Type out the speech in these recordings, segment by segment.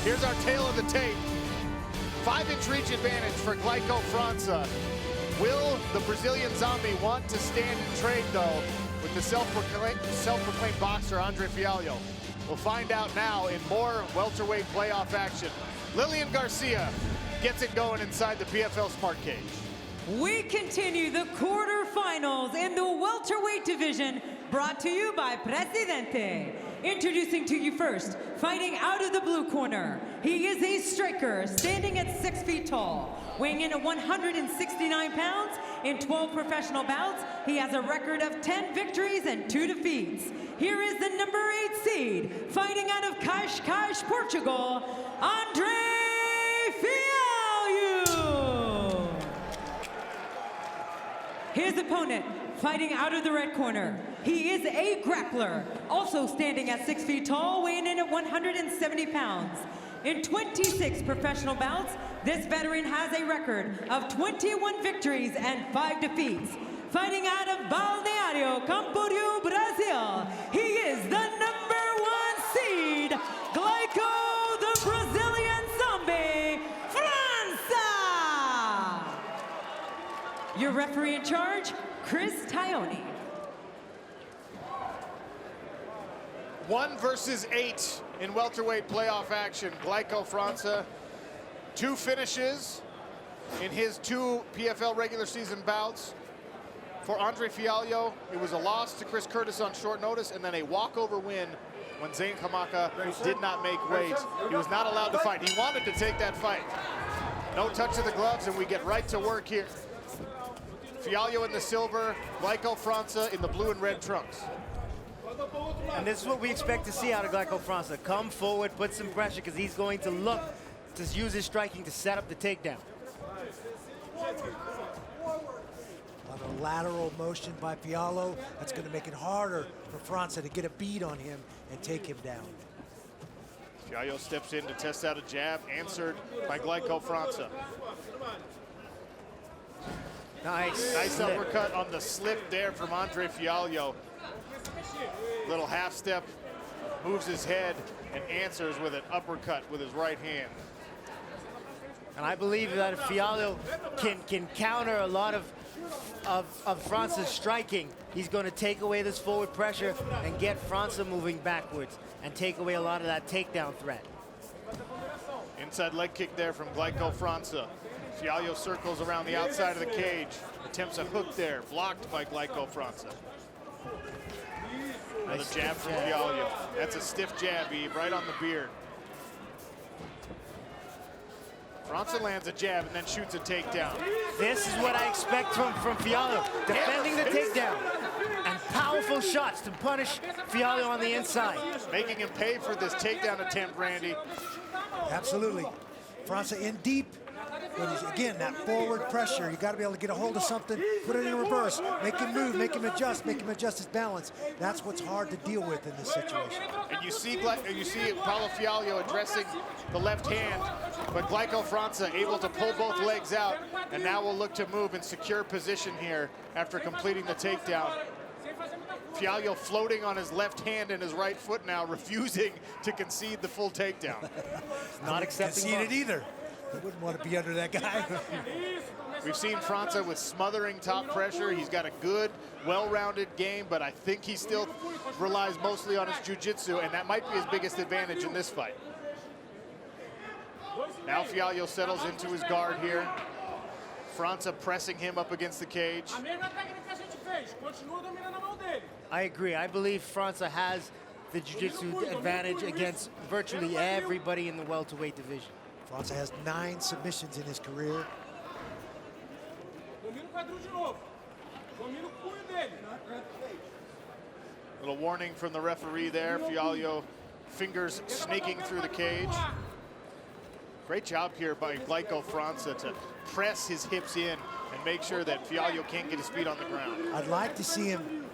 Here's our tail of the tape. 5-inch reach advantage for Glaico Franca. Will the Brazilian zombie want to stand and trade, though, with the self-proclaimed boxer Andre Fialho? We'll find out now in more welterweight playoff action. Lillian Garcia gets it going inside the PFL Smart Cage. We continue the quarterfinals in the welterweight division, brought to you by Presidente. Introducing to you first, fighting out of the blue corner. He is a striker, standing at 6 feet tall, weighing in at 169 pounds in 12 professional bouts. He has a record of 10 victories and 2 defeats. Here is the number 8 seed, fighting out of Cascais, Portugal, Andre Fialho. His opponent, fighting out of the red corner. He is a grappler, also standing at 6 feet tall, weighing in at 170 pounds. In 26 professional bouts, this veteran has a record of 21 victories and 5 defeats. Fighting out of Balneario Camboriú, Brazil, he is the number 1 seed, Glaico the Brazilian Zombie Franca. Your referee in charge, Chris Tione. 1 versus 8 in welterweight playoff action. Glaico Franca, 2 finishes in his 2 PFL regular season bouts. For Andre Fialho, it was a loss to Chris Curtis on short notice and then a walkover win when Zain Kamaka did not make weight. He was not allowed to fight. He wanted to take that fight. No touch of the gloves, and we get right to work here. Fialho in the silver, Glaico Franca in the blue and red trunks. And this is what we expect to see out of Glaico Franca. Come forward, put some pressure, because he's going to look to use his striking to set up the takedown. On a lateral motion by Fialho, that's going to make it harder for Franca to get a bead on him and take him down. Fialho steps in to test out a jab, answered by Glaico Franca. Nice uppercut on the slip there from Andre Fialho. Little half step, moves his head, and answers with an uppercut with his right hand. And I believe that if Fialho can counter a lot of Franca's striking, he's going to take away this forward pressure and get Franca moving backwards and take away a lot of that takedown threat. Inside leg kick there from Glaico Franca. Fialho circles around the outside of the cage, attempts a hook there, blocked by Glaico Franca. Another jab from Fialho. That's a stiff jab, Eve, right on the beard. Franca lands a jab and then shoots a takedown. This is what I expect from Fialho. Defending the takedown and powerful shots to punish Fialho on the inside. Making him pay for this takedown attempt, Randy. Absolutely. Franca in deep. But he's, again, that forward pressure, you got to be able to get a hold of something, put it in reverse, make him move, make him adjust his balance. That's what's hard to deal with in this situation. And you see Paulo Fialho addressing the left hand, but Glaico Franca able to pull both legs out, and now will look to move in secure position here after completing the takedown. Fialho floating on his left hand and his right foot now, refusing to concede the full takedown. Not accepting it either. I wouldn't want to be under that guy. We've seen Franca with smothering top pressure. He's got a good, well-rounded game, but I think he still relies mostly on his jiu-jitsu, and that might be his biggest advantage in this fight. Now Fialho settles into his guard here. Franca pressing him up against the cage. I agree. I believe Franca has the jiu-jitsu advantage against virtually everybody in the welterweight division. Franca has 9 submissions in his career. Little warning from the referee there. Fialho fingers snaking through the cage. Great job here by Glaico Franca to press his hips in and make sure that Fialho can't get his feet on the ground. I'd like to see him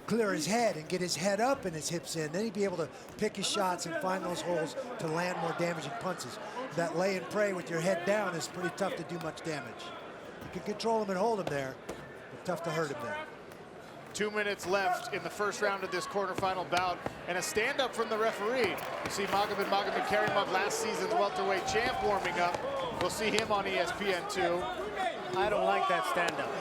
clear his head and get his head up and his hips in. Then he'd be able to pick his shots and find those holes to land more damaging punches. That lay and pray with your head down is pretty tough to do much damage. You can control him and hold him there, but tough to hurt him there. 2 minutes left in the first round of this quarterfinal bout, and a stand-up from the referee. You see Magomed Karimov, last season's welterweight champ, warming up. We'll see him on ESPN2. I don't like that stand-up.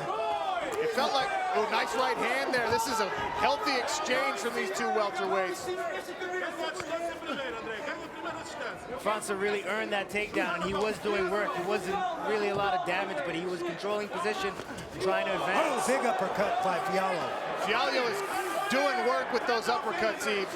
It felt like, oh, nice right hand there. This is a healthy exchange from these two welterweights. Franca really earned that takedown, and he was doing work. It wasn't really a lot of damage, but he was controlling position, trying to advance. Oh, big uppercut by Fialho. Fialho is doing work with those uppercuts, Eve.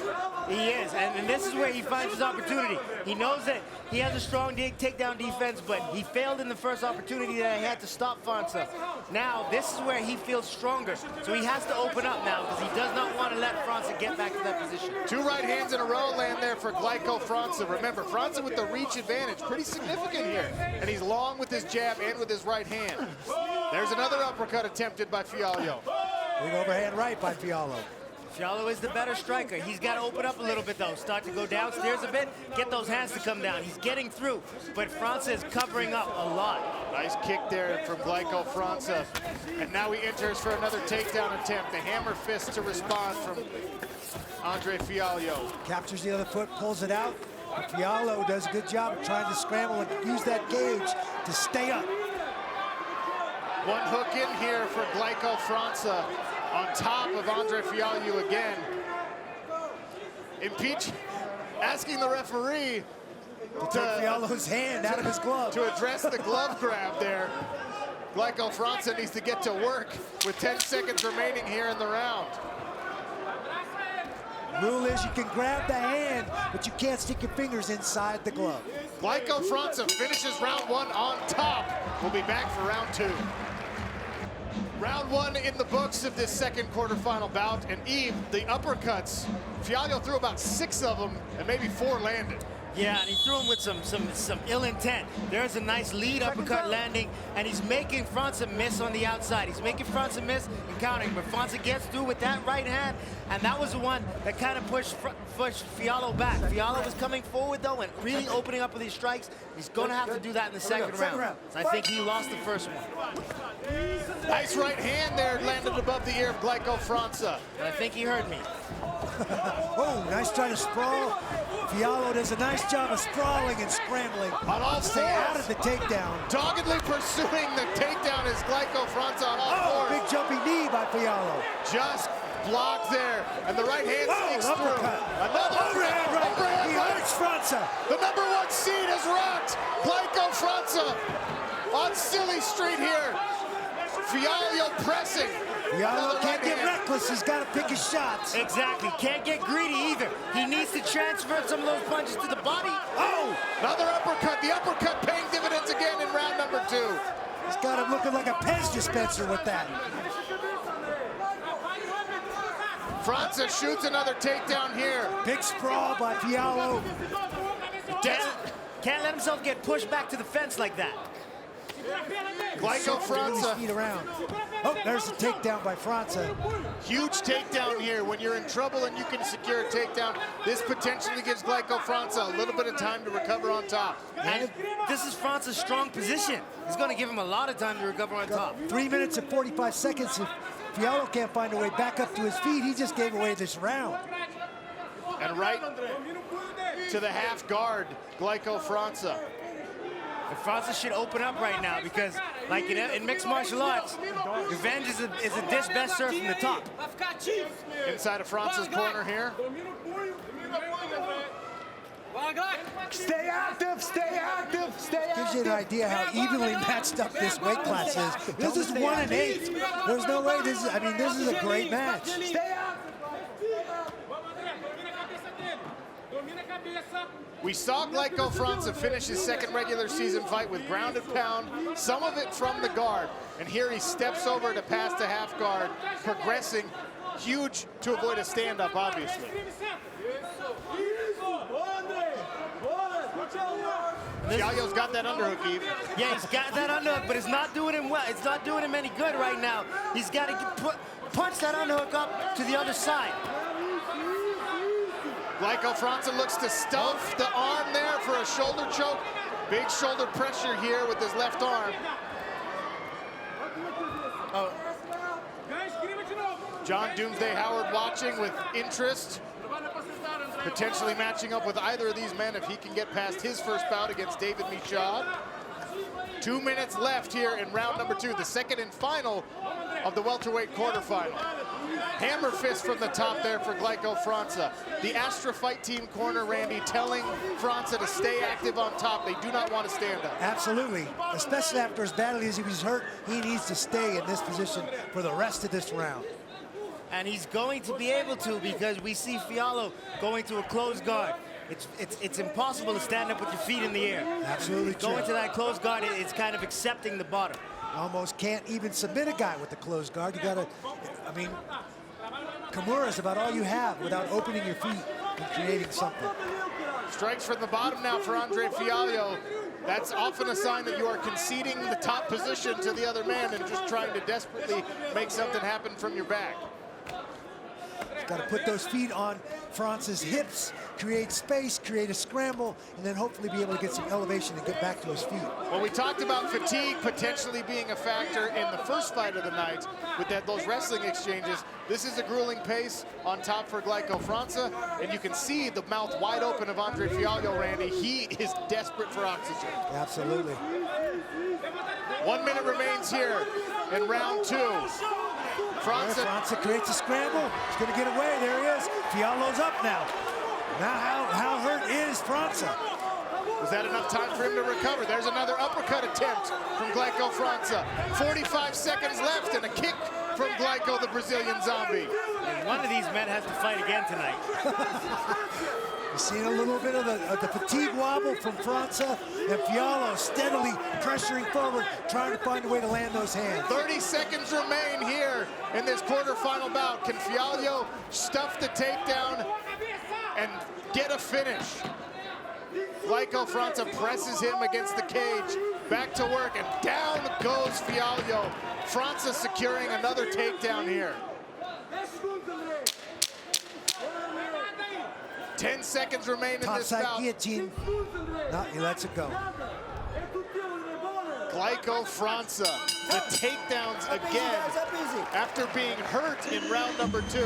He is, and this is where he finds his opportunity. He knows that he has a strong takedown defense, but he failed in the first opportunity that he had to stop Franca. Now, this is where he feels stronger, so he has to open up now because he does not want to let Franca get back to that position. 2 right hands in a row land there for Glaico Franca. Remember, Franca with the reach advantage, pretty significant here. And he's long with his jab and with his right hand. There's another uppercut attempted by Fialho. Big overhand right by Fialho. Fialho is the better striker. He's got to open up a little bit, though. Start to go downstairs a bit, get those hands to come down. He's getting through, but Franca is covering up a lot. Nice kick there from Glaico Franca. And now he enters for another takedown attempt. The hammer fist to respond from Andre Fialho. Captures the other foot, pulls it out. Fialho does a good job of trying to scramble and use that gauge to stay up. One hook in here for Glaico Franca on top of Andre Fialho again. Asking the referee to take Fialho's hand out of his glove. To address the glove grab there. Glaico Franca needs to get to work with 10 seconds remaining here in the round. Rule is you can grab the hand, but you can't stick your fingers inside the glove. Glaico Franca finishes round 1 on top. We'll be back for round 2. Round 1 in the books of this second quarterfinal bout, and Eve, the uppercuts, Fialho threw about 6 of them, and maybe 4 landed. Yeah, and he threw him with some ill intent. There's a nice lead uppercut landing, and he's making Franca miss on the outside. He's making Franca miss and countering, but Franca gets through with that right hand, and that was the one that kind of pushed Fialho back. Fialho was coming forward, though, and really opening up with these strikes. He's going to have to do that in the second round. I think he lost the first one. Nice right hand there, landed above the ear of Glaico Franca. And I think he heard me. Oh, nice try to sprawl. Fialho does a nice job of sprawling and scrambling. On all Stay out of the takedown. Doggedly pursuing the takedown is Glaico Franca on all fours. Big jumping knee by Fialho. Just blocked there, and the right hand sneaks through. Another overhand right. He hurts Franca. The #1 seed is rocked. Glaico Franca on silly street here. Fialho pressing. Fialho can't get reckless. He's got to pick his shots. Exactly. Can't get greedy either. He needs to transfer some of those punches to the body. Oh! Another uppercut. The uppercut paying dividends again in round number 2. He's got him looking like a Pez dispenser with that. Franca shoots another takedown here. Big sprawl by Fialho. Can't let himself get pushed back to the fence like that. Glaico Franca. Speed around. Oh, there's a takedown by Franca. Huge takedown here. When you're in trouble and you can secure a takedown, this potentially gives Glaico Franca a little bit of time to recover on top. And this is Franca's strong position. It's going to give him a lot of time to recover on top. 3 minutes and 45 seconds. If Fialho can't find a way back up to his feet, he just gave away this round. And right to the half guard, Glaico Franca. And Franca should open up right now because, like in mixed martial arts, revenge is a dish best served from the top. Inside of Franca's corner here. Stay active, stay active, stay active. Gives you an idea how evenly matched up this weight class is. This is 1 and 8. There's no way this is, I mean, this is a great match. Stay active. We saw Glaico Franca finish his second regular season fight with ground and pound, some of it from the guard. And here he steps over to pass the half guard, progressing huge to avoid a stand-up, obviously. Fialho's got that underhook, Eve. Yeah, he's got that underhook, but it's not doing him well. It's not doing him any good right now. He's got to punch that underhook up to the other side. Glaico Franca looks to stuff the arm there for a shoulder choke. Big shoulder pressure here with his left arm. Oh. John Doomsday Howard watching with interest, potentially matching up with either of these men if he can get past his first bout against David Michaud. 2 minutes left here in round number 2, the second and final of the welterweight quarterfinal. Hammer fist from the top there for Glaico Franca. The Astra Fight Team corner, Randy, telling Franca to stay active on top. They do not want to stand up. Absolutely, especially after as badly as he was hurt, he needs to stay in this position for the rest of this round. And he's going to be able to, because we see Fialho going to a closed guard. It's impossible to stand up with your feet in the air. Absolutely true. Going to that closed guard, it's kind of accepting the bottom. Almost can't even submit a guy with the closed guard. You gotta, I mean, Kimura is about all you have without opening your feet and creating something. Strikes from the bottom now for Andre Fialho. That's often a sign that you are conceding the top position to the other man and just trying to desperately make something happen from your back. Got to put those feet on Franca's hips, create space, create a scramble, and then hopefully be able to get some elevation and get back to his feet. Well, we talked about fatigue potentially being a factor in the first fight of the night with those wrestling exchanges. This is a grueling pace on top for Glaico Franca, and you can see the mouth wide open of Andre Fialho, Randy. He is desperate for oxygen. Absolutely. 1 minute remains here in round 2. Franca creates a scramble. He's going to get away. There he is. Fialho's up now. Now how hurt is Franca? Was that enough time for him to recover? There's another uppercut attempt from Glaico Franca. 45 seconds left and a kick from Glaico, the Brazilian zombie. And one of these men has to fight again tonight. You're seeing a little bit of the fatigue wobble from Franca, and Fialho steadily pressuring forward, trying to find a way to land those hands. 30 seconds remain here in this quarterfinal bout. Can Fialho stuff the takedown and get a finish? Glaico Franca presses him against the cage. Back to work, and down goes Fialho. Franca securing another takedown here. 10 seconds remain in this bout. Topside guillotine. No, he lets it go. Glaico Franca, the takedowns again after being hurt in round number 2.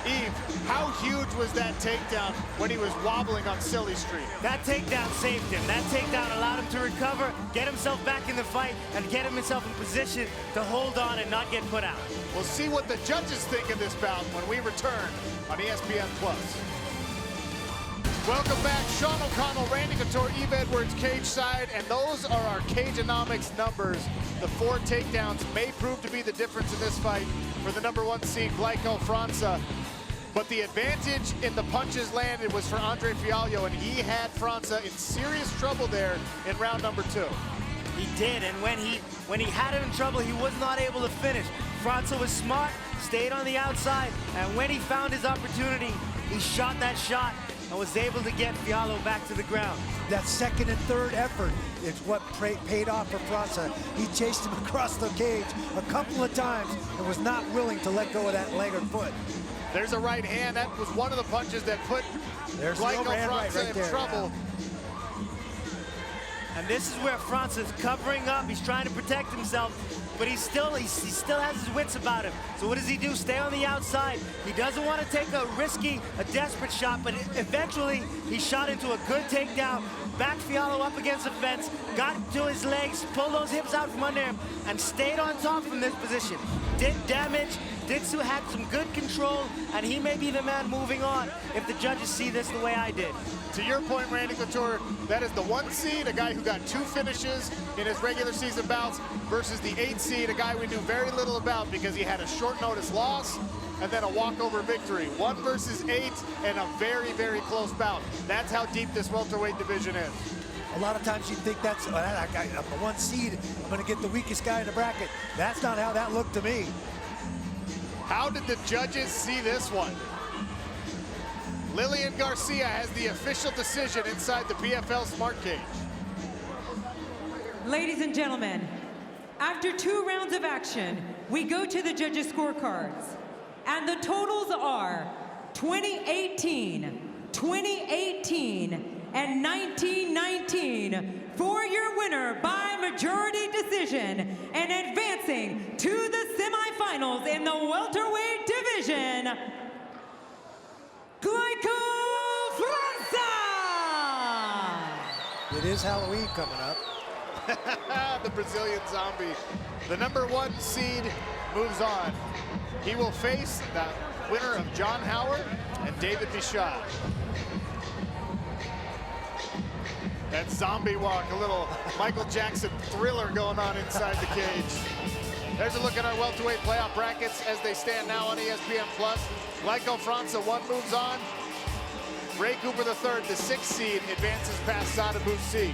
Eve, how huge was that takedown when he was wobbling on Silly Street? That takedown saved him. That takedown allowed him to recover, get himself back in the fight, and get himself in position to hold on and not get put out. We'll see what the judges think of this bout when we return on ESPN+. Welcome back, Sean O'Connell, Randy Couture, Eve Edwards, cage side, and those are our Cageonomics numbers. The 4 takedowns may prove to be the difference in this fight for the #1 seed, Glaico Franca. But the advantage in the punches landed was for Andre Fialho, and he had Franca in serious trouble there in round number 2. He did, and when he had him in trouble, he was not able to finish. Franca was smart, stayed on the outside, and when he found his opportunity, he shot that shot and was able to get Fialho back to the ground. That second and third effort is what paid off for Franca. He chased him across the cage a couple of times and was not willing to let go of that leg or foot. There's a right hand. That was one of the punches that put Glaico Franca in trouble. And this is where Franca is covering up. He's trying to protect himself, but he still has his wits about him. So what does he do? Stay on the outside. He doesn't want to take a risky, a desperate shot, but eventually he shot into a good takedown, backed Fialho up against the fence, got to his legs, pulled those hips out from under him, and stayed on top from this position. Did damage, had some good control, and he may be the man moving on if the judges see this the way I did. To your point, Randy Couture, that is the 1 seed, a guy who got 2 finishes in his regular season bouts, versus the 8 seed, a guy we knew very little about because he had a short notice loss and then a walkover victory. 1 versus 8 and a very, very close bout. That's how deep this welterweight division is. A lot of times you think that's, I'm the 1 seed, I'm gonna get the weakest guy in the bracket. That's not how that looked to me. How did the judges see this one? Lillian Garcia has the official decision inside the PFL Smart Cage. Ladies and gentlemen, after 2 rounds of action, we go to the judges' scorecards. And the totals are 20-18, 20-18, and 1919 for your winner by majority decision and advancing to the semifinals in the welterweight division, Glaico Franca! It is Halloween coming up. The Brazilian Zombie, the #1 seed, moves on. He will face the winner of John Howard and David Michaud. That zombie walk, a little Michael Jackson Thriller going on inside the cage. There's a look at our welterweight playoff brackets as they stand now on ESPN+. Glaico Franca 1 moves on. Ray Cooper III, the 6th seed, advances past Sada Boussi.